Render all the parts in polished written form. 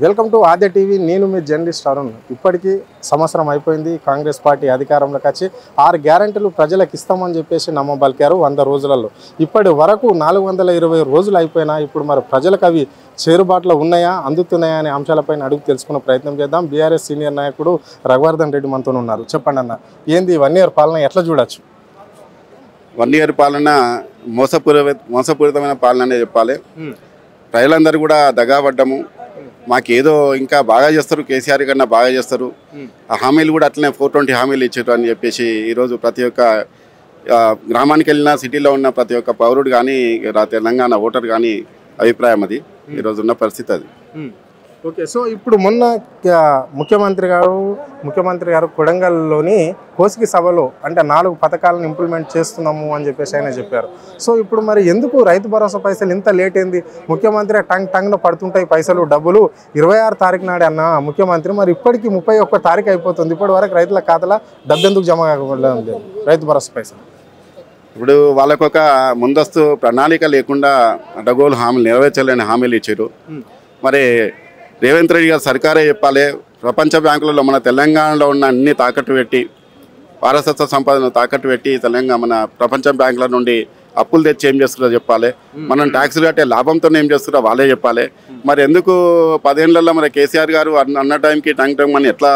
Welcome to Aadya TV. నేను మీ journalist Arun. ఇప్పటికీ సంవత్సరం అయిపోయింది. కాంగ్రెస్ పార్టీ అధికారంలోకి వచ్చి 6 గ్యారెంటీలు ప్రజలకు ఇస్తామని చెప్పేసి నమ్మబలికారు 100 రోజులలో. ఇప్పటి వరకు 420 రోజులు అయిపోయినా ఇప్పుడు మరి ప్రజలకు అవి చేరుబాటులో ఉన్నాయా, అందుతున్నాయా అనే అంశాలపైన అడుగు తెలుసుకునే ప్రయత్నం చేద్దాం. బీఆర్ఎస్ సీనియర్ నాయకుడు రఘువర్ధన్ రెడ్డి మనతో ఉన్నారు. చెప్పండి అన్న, ఏంది 1 year పాలన ఎట్లా చూడొచ్చు? 1 year పాలన మోసపూరితమైన పాలన అనే చెప్పాలి. ప్రజలందరూ కూడా దగాబడ్డము. మాకేదో ఇంకా బాగా చేస్తారు, కేసీఆర్ కన్నా బాగా చేస్తారు. ఆ హామీలు కూడా అట్లనే 420 హామీలు ఇచ్చారు అని చెప్పేసి ఈరోజు ప్రతి ఒక్క గ్రామానికి వెళ్ళినా, సిటీలో ఉన్న ప్రతి ఒక్క పౌరుడు కానీ, తెలంగాణ ఓటర్ కానీ అభిప్రాయం అది. ఈరోజు ఉన్న పరిస్థితి అది. ఓకే, సో ఇప్పుడు మొన్న ముఖ్యమంత్రి గారు కొడంగల్లోని కోసికి సభలో అంటే 4 పథకాలను ఇంప్లిమెంట్ చేస్తున్నాము అని చెప్పేసి ఆయన చెప్పారు. సో ఇప్పుడు మరి ఎందుకు రైతు భరోసా పైసలు ఇంత లేట్ అయింది? ముఖ్యమంత్రి టంగ్లో పడుతుంటాయి పైసలు, డబ్బులు 26 తారీఖు నాడే అన్న ముఖ్యమంత్రి, మరి ఇప్పటికీ 31 తారీఖు అయిపోతుంది. ఇప్పటి వరకు రైతుల ఖాతాలో డబ్బు ఎందుకు జమ కాకపోలేదు రైతు భరోసా పైసలు? ఇప్పుడు వాళ్ళకొక ముందస్తు ప్రణాళిక లేకుండా అడ్డగోలు హామీలు నెరవేర్చలేని హామీలు ఇచ్చారు. మరి రేవంత్ రెడ్డి గారు సర్కారే చెప్పాలి. ప్రపంచ బ్యాంకులలో మన తెలంగాణలో ఉన్న అన్ని తాకట్టు పెట్టి, వారసత్వ సంపదను తాకట్టు పెట్టి మన ప్రపంచ బ్యాంకుల నుండి అప్పులు తెచ్చి ఏం చేస్తారో చెప్పాలి. మనం ట్యాక్సులు కట్టే లాభంతో ఏం చేస్తారో వాళ్ళే చెప్పాలి. మరి ఎందుకు 10 ఏళ్లలో మరి కేసీఆర్ గారు అన్న టైంకి టంగ్ అని ఎట్లా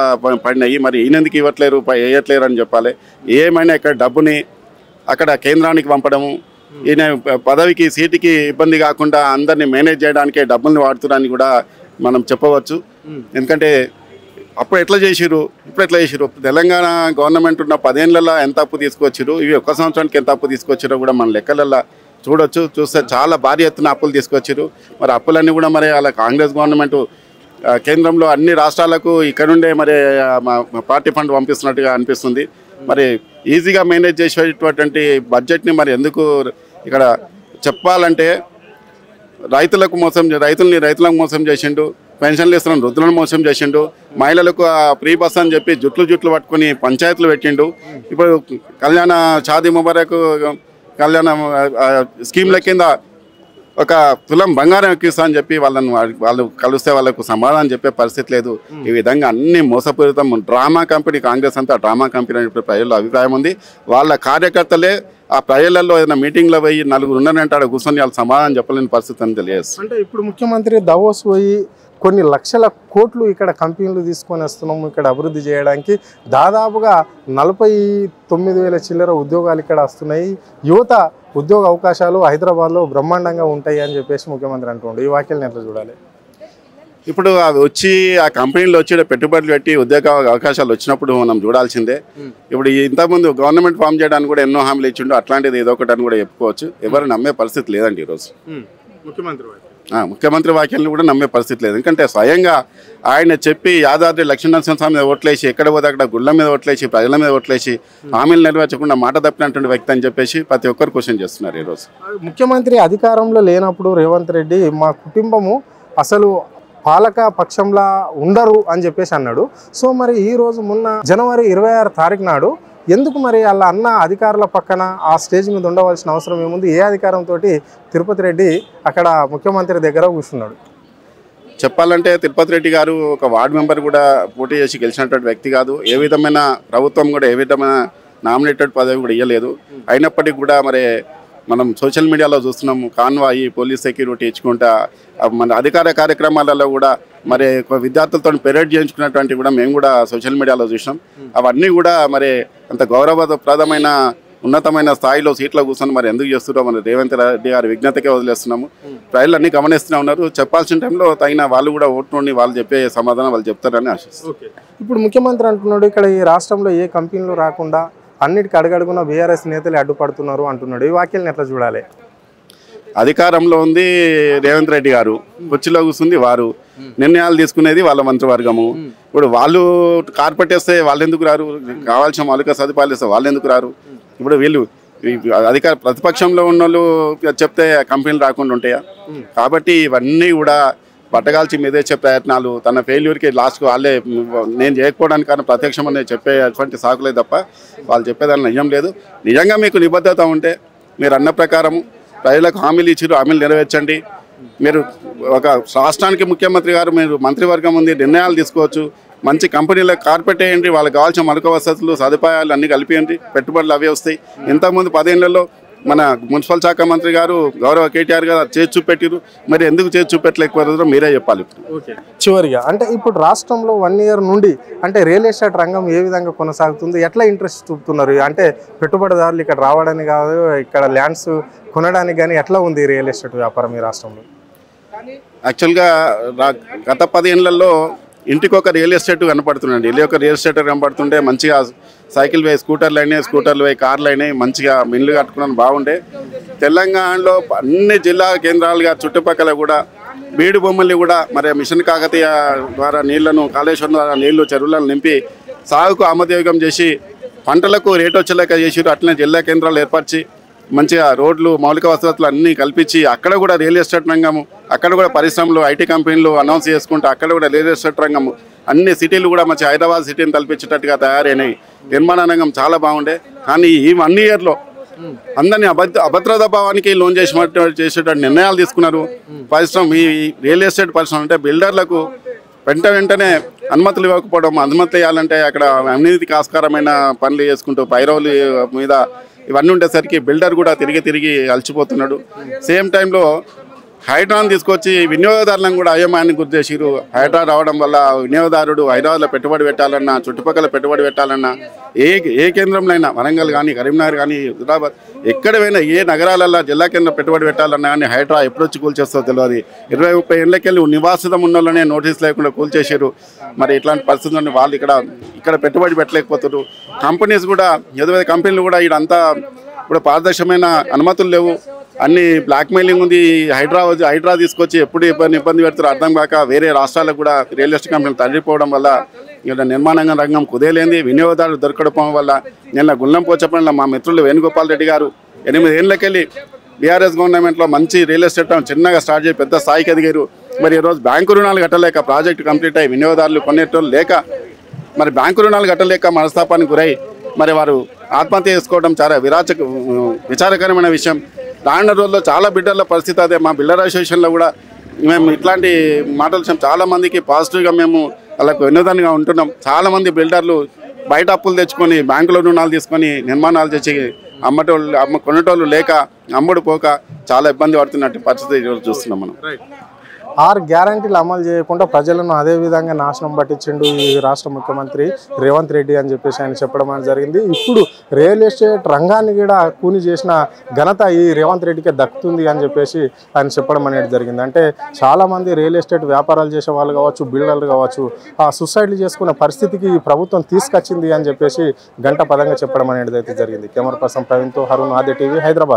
పడినాయి, మరి ఈయనెందుకు ఇవ్వట్లేరు, వేయట్లేరు అని చెప్పాలి. ఏమైనా ఇక్కడ డబ్బుని అక్కడ కేంద్రానికి పంపడము, ఈయన పదవికి సీటుకి ఇబ్బంది కాకుండా అందరినీ మేనేజ్ చేయడానికే డబ్బుల్ని వాడుతున్నారని కూడా మనం చెప్పవచ్చు. ఎందుకంటే అప్పుడు ఎట్లా చేసిరు, ఇప్పుడు ఎట్లా చేసిరు. తెలంగాణ గవర్నమెంట్ ఉన్న 10 ఏళ్లలో ఎంత అప్పు తీసుకొచ్చారు, ఇవి 1 సంవత్సరానికి ఎంత అప్పు తీసుకొచ్చారో కూడా మన లెక్కలలో చూస్తే చాలా భారీ ఎత్తున అప్పులు తీసుకొచ్చారు. మరి అప్పులన్నీ కూడా మరి అలా కాంగ్రెస్ గవర్నమెంట్ కేంద్రంలో అన్ని రాష్ట్రాలకు ఇక్కడ నుండే మరి పార్టీ ఫండ్ పంపిస్తున్నట్టుగా అనిపిస్తుంది. మరి ఈజీగా మేనేజ్ చేసేటటువంటి బడ్జెట్ని మరి ఎందుకు ఇక్కడ చెప్పాలంటే రైతులకు మోసం చేసిండు, పెన్షన్లు ఇస్తున్న వృద్ధులను మోసం చేసిండు, మహిళలకు ఫ్రీ బస్ అని చెప్పి జుట్లు పట్టుకుని పంచాయతీలు పెట్టిండు. ఇప్పుడు కళ్యాణ షాదీ ముబారక్ కళ్యాణ స్కీమ్ల కింద 1 తులం బంగారం ఎక్కిస్తా అని చెప్పి వాళ్ళు కలిస్తే వాళ్ళకు సమాధానం చెప్పే పరిస్థితి లేదు. ఈ విధంగా అన్ని మోసపూరితం డ్రామా కంపెనీ, కాంగ్రెస్ అంతా డ్రామా కంపెనీ అని ప్రజల్లో అభిప్రాయం ఉంది. వాళ్ళ కార్యకర్తలే ఆ ప్రజలలో ఏదైనా మీటింగ్లో పోయి 4 ఉన్నారంటే ఆడ కూర్చొని వాళ్ళు సమాధానం చెప్పలేని పరిస్థితి అని తెలియదు. అంటే ఇప్పుడు ముఖ్యమంత్రి దావోస్ పోయి కొన్ని లక్షల కోట్లు ఇక్కడ కంపెనీలు తీసుకొని వస్తున్నాము ఇక్కడ అభివృద్ధి చేయడానికి, దాదాపుగా 49,000 చిల్లర ఉద్యోగాలు ఇక్కడ వస్తున్నాయి, యువత ఉద్యోగ అవకాశాలు హైదరాబాద్లో బ్రహ్మాండంగా ఉంటాయి అని చెప్పేసి ముఖ్యమంత్రి అంటుండే. ఈ వాక్యాలను ఎట్లా చూడాలి? ఇప్పుడు అవి వచ్చి ఆ కంపెనీలు వచ్చి పెట్టుబడులు పెట్టి ఉద్యోగ అవకాశాలు వచ్చినప్పుడు మనం చూడాల్సిందే. ఇప్పుడు ఇంతకుముందు గవర్నమెంట్ ఫామ్ చేయడానికి కూడా ఎన్నో హామీలు ఇచ్చిండు, అట్లాంటిది ఏదో ఒకటి అని కూడా చెప్పుకోవచ్చు. ఎవరు నమ్మే పరిస్థితి లేదండి ఈరోజు. ముఖ్యమంత్రి వాక్యాలను కూడా నమ్మే పరిస్థితి లేదు. ఎందుకంటే స్వయంగా ఆయన చెప్పి యాదాద్రి లక్ష్మీనరసింహస్వామి మీద ఓట్లేసి, ఎక్కడ పోతే అక్కడ గుళ్ళ మీద ఓట్లేసి, ప్రజల మీద ఓట్లేసి హామీలు నెరవేర్చకుండా మాట తప్పినటువంటి వ్యక్తి అని చెప్పేసి ప్రతి ఒక్కరు క్వశ్చన్ చేస్తున్నారు ఈరోజు. ముఖ్యమంత్రి అధికారంలో లేనప్పుడు రేవంత్ రెడ్డి మా కుటుంబము అసలు పాలక పక్షంలా ఉండరు అని చెప్పేసి అన్నాడు. సో మరి ఈరోజు మొన్న జనవరి 26 తారీఖు నాడు ఎందుకు మరి వాళ్ళ అన్న అధికారుల పక్కన ఆ స్టేజ్ మీద ఉండవలసిన అవసరం ఏముంది? ఏ అధికారంతో తిరుపతి రెడ్డి అక్కడ ముఖ్యమంత్రి దగ్గర కూర్చున్నాడు? చెప్పాలంటే తిరుపతి రెడ్డి గారు ఒక వార్డు మెంబర్ కూడా పోటీ చేసి గెలిచినటువంటి వ్యక్తి కాదు. ఏ విధమైన ప్రభుత్వం కూడా ఏ విధమైన నామినేటెడ్ పదవి కూడా ఇవ్వలేదు. అయినప్పటికీ కూడా మరి మనం సోషల్ మీడియాలో చూస్తున్నాము, కాన్వాయి పోలీస్ సెక్యూరిటీ ఇచ్చుకుంటా మన అధికార కార్యక్రమాలలో కూడా మరి విద్యార్థులతో పెరేడ్ చేయించుకున్నటువంటి కూడా మేము కూడా సోషల్ మీడియాలో చూసినాం. అవన్నీ కూడా మరి అంత గౌరవప్రదమైన ఉన్నతమైన స్థాయిలో సీట్లో కూర్చొని మరి ఎందుకు చేస్తున్నారో మరి రేవంత్ రెడ్డి గారి విజ్ఞతకే వదిలేస్తున్నాము. ప్రజలు అన్నీ గమనిస్తూనే ఉన్నారు. చెప్పాల్సిన టైంలో తగిన వాళ్ళు కూడా ఓటు వాళ్ళు చెప్పే సమాధానం వాళ్ళు చెప్తారని ఆశిస్తారు. ఇప్పుడు ముఖ్యమంత్రి అంటున్నాడు ఇక్కడ ఈ రాష్ట్రంలో ఏ కంపెనీలు రాకుండా అన్నిటికీ అడుగడుగున బీఆర్ఎస్ నేతలు అడ్డుపడుతున్నారు అంటున్నాడు. ఈ వాక్యాలను ఎట్లా చూడాలి? అధికారంలో ఉంది రేవంత్ రెడ్డి గారు, కుర్చీలో కూర్చుంది వారు, నిర్ణయాలు తీసుకునేది వాళ్ళ మంత్రివర్గము. ఇప్పుడు వాళ్ళు కార్పొరేట్ వాళ్ళు ఎందుకు రారు? కావాల్సిన మౌలిక సదుపాయాలు ఇస్తే వాళ్ళు ఎందుకు రారు? ఇప్పుడు వీళ్ళు ప్రతిపక్షంలో ఉన్న వాళ్ళు చెప్తే కంపెనీలు రాకుండా ఉంటాయా? కాబట్టి ఇవన్నీ కూడా పట్టగాల్చి మీదేచ్చే ప్రయత్నాలు, తన ఫెయిల్యూర్కి లాస్ట్కు వాళ్ళే నేను చేయకపోవడానికి కానీ ప్రత్యక్షమని చెప్పే అటువంటి సాకులే తప్ప వాళ్ళు చెప్పేదాన్ని నిజం లేదు. నిజంగా మీకు నిబద్ధత ఉంటే మీరు అన్న ప్రకారం ప్రజలకు హామీలు ఇచ్చిరు, హామీలు నెరవేర్చండి. మీరు ఒక రాష్ట్రానికి ముఖ్యమంత్రి గారు, మీరు మంత్రివర్గం ఉంది, నిర్ణయాలు తీసుకోవచ్చు. మంచి కంపెనీలకు కార్పెట్ వేయండి, వాళ్ళకి కావాల్సిన మౌలిక వసతులు సదుపాయాలు అన్నీ కలిపియండి, పెట్టుబడులు అవే వస్తాయి. ఇంతకుముందు 10 ఏళ్లలో మన మున్సిపల్ శాఖ మంత్రి గారు గౌరవ కేటీఆర్ గారు చేసి చూపెట్టారు. మరి ఎందుకు చేసి చూపెట్టలేకపోయారో మీరే చెప్పాలి. ఓకే, చివరిగా అంటే ఇప్పుడు రాష్ట్రంలో 1 ఇయర్ నుండి అంటే రియల్ ఎస్టేట్ రంగం ఏ విధంగా కొనసాగుతుంది, ఎట్లా ఇంట్రెస్ట్ చూపుతున్నారు? అంటే పెట్టుబడిదారులు ఇక్కడ రావడానికి కాదు, ఇక్కడ ల్యాండ్స్ కొనడానికి కానీ ఎట్లా ఉంది రియల్ ఎస్టేట్ వ్యాపారం ఈ రాష్ట్రంలో? యాక్చువల్గా గత 10 ఏళ్లలో ఇంటికి ఒక రియల్ ఎస్టేట్ కనపడుతుందండి. ఇల్లు ఒక రియల్ ఎస్టేట్ కనపడుతుంటే మంచిగా సైకిల్ వే, స్కూటర్లు వే, కార్లు అయినాయి, మంచిగా మిల్లు కట్టుకున్నాను బాగుండే. తెలంగాణలో అన్ని జిల్లా కేంద్రాలుగా చుట్టుపక్కల కూడా బీడు భూముల్ని కూడా మరి మిషన్ కాకతీయ ద్వారా నీళ్లను, కాళేశ్వరం ద్వారా నీళ్లు చెరువులను నింపి సాగుకు ఆమోదయోగం చేసి పంటలకు రేటు వచ్చేలాగా చేసిరు. అట్లనే జిల్లా కేంద్రాలు ఏర్పరిచి మంచిగా రోడ్లు, మౌలిక వసతులు అన్నీ కల్పించి అక్కడ కూడా రియల్ ఎస్టేట్ రంగము, అక్కడ కూడా పరిశ్రమలు, ఐటీ కంపెనీలు అనౌన్స్ చేసుకుంటూ అక్కడ కూడా రియల్ ఎస్టేట్ రంగము, అన్ని సిటీలు కూడా మంచి హైదరాబాద్ సిటీని తలపించేటట్టుగా తయారైనాయి. నిర్మాణ రంగం చాలా బాగుండే. కానీ ఈ 1 ఇయర్లో అందరినీ అభద్రతా భావానికి లోన్ చేసేటట్టు నిర్ణయాలు తీసుకున్నారు. పరిశ్రమ, ఈ రియల్ ఎస్టేట్ పరిశ్రమ అంటే బిల్డర్లకు వెంటనే అనుమతులు ఇవ్వకపోవడం, అనుమతులు ఇవ్వాలంటే అక్కడ అవినీతికి ఆస్కారమైన పనులు చేసుకుంటూ పైరవులు మీద ఇవన్నీ ఉండేసరికి బిల్డర్ కూడా తిరిగి అలసిపోతున్నాడు. సేమ్ టైంలో హైడ్రాను తీసుకొచ్చి వినియోగదారులను కూడా అయోమయానికి గురి చేసిరు. హైడ్రా రావడం వల్ల వినియోగదారుడు హైదరాబాద్లో పెట్టుబడి పెట్టాలన్నా, చుట్టుపక్కల పెట్టుబడి పెట్టాలన్నా, ఏ కేంద్రంలో అయినా, వరంగల్ కానీ, కరీంనగర్ కానీ, హైదరాబాద్ ఎక్కడ పోయినా, ఏ నగరాలలో జిల్లా కేంద్రం పెట్టుబడి పెట్టాలన్నా కానీ హైడ్రా ఎప్పుడొచ్చి కూల్చేస్తో తెలియదు. 20-30 ఏళ్ళకెళ్ళి నివాసితం ఉన్న వాళ్ళనే నోటీస్ లేకుండా కూల్చేసారు. మరి ఇట్లాంటి పరిస్థితుల్లో వాళ్ళు ఇక్కడ పెట్టుబడి పెట్టలేకపోతున్నారు. కంపెనీస్ కూడా, ఏదో కంపెనీలు కూడా ఇదంతా ఇప్పుడు పారదర్శకమైన అనుమతులు లేవు, అన్ని బ్లాక్మెయిలింగ్ ఉంది. హైడ్రా తీసుకొచ్చి ఎప్పుడు ఇబ్బంది పెడతారో అర్థం కాక వేరే రాష్ట్రాలకు కూడా రియల్ ఎస్టేట్ కంపెనీలు తరలిపోవడం వల్ల ఇక్కడ నిర్మాణ రంగం కుదేలేంది. వినియోగదారులు దొరకడం వల్ల నిన్న గుల్లం పోచపల్లిలో మా మిత్రులు వేణుగోపాల్ రెడ్డి గారు 8 ఏళ్ళకెళ్ళి బీఆర్ఎస్ గవర్నమెంట్లో మంచి రియల్ ఎస్టేట్ చిన్నగా స్టార్ట్ చేసి పెద్ద స్థాయికి ఎదిగారు. మరి ఈరోజు బ్యాంకు రుణాలు కట్టలేక ప్రాజెక్టు కంప్లీట్ అయ్యి వినియోగదారులు కొనేటోళ్ళు లేక, మరి బ్యాంకు రుణాలు కట్టలేక మనస్తాపానికి గురై మరి వారు ఆత్మహత్య చేసుకోవడం చాలా విచారకరమైన విషయం. రానున్న రోజుల్లో చాలా బిల్డర్ల పరిస్థితి అదే. మా బిల్డర్ అసోసియేషన్లో కూడా మేము ఇట్లాంటి మాటలు చాలామందికి పాజిటివ్గా మేము వాళ్ళకు వినోదంగా ఉంటున్నాం. చాలామంది బిల్డర్లు బయట అప్పులు తెచ్చుకొని బ్యాంకులో రుణాలు తీసుకొని నిర్మాణాలు చేసి కొనేటోళ్ళు లేక అమ్ముడు పోక చాలా ఇబ్బంది పడుతున్నట్టు పరిస్థితి ఈరోజు చూస్తున్నాం మనం. 6 గ్యారంటీలు అమలు చేయకుండా ప్రజలను అదే విధంగా నాశనం పట్టించిండు ఈ రాష్ట్ర ముఖ్యమంత్రి రేవంత్ రెడ్డి అని చెప్పేసి ఆయన చెప్పడం అనేది జరిగింది. ఇప్పుడు రియల్ ఎస్టేట్ రంగాన్ని కూడా కూని చేసిన ఘనత ఈ రేవంత్ రెడ్డికే దక్కుతుంది అని చెప్పేసి ఆయన చెప్పడం అనేది జరిగింది. అంటే చాలామంది రియల్ ఎస్టేట్ వ్యాపారాలు చేసే వాళ్ళు కావచ్చు, బిల్డర్లు కావచ్చు, సూసైడ్లు చేసుకునే పరిస్థితికి ప్రభుత్వం తీసుకొచ్చింది అని చెప్పేసి గంట పదంగా చెప్పడం అనేది అయితే జరిగింది. కెమెరా పర్సన్ ప్రవీణ్తో హరుణ్, ఆద్య టీవీ, హైదరాబాద్.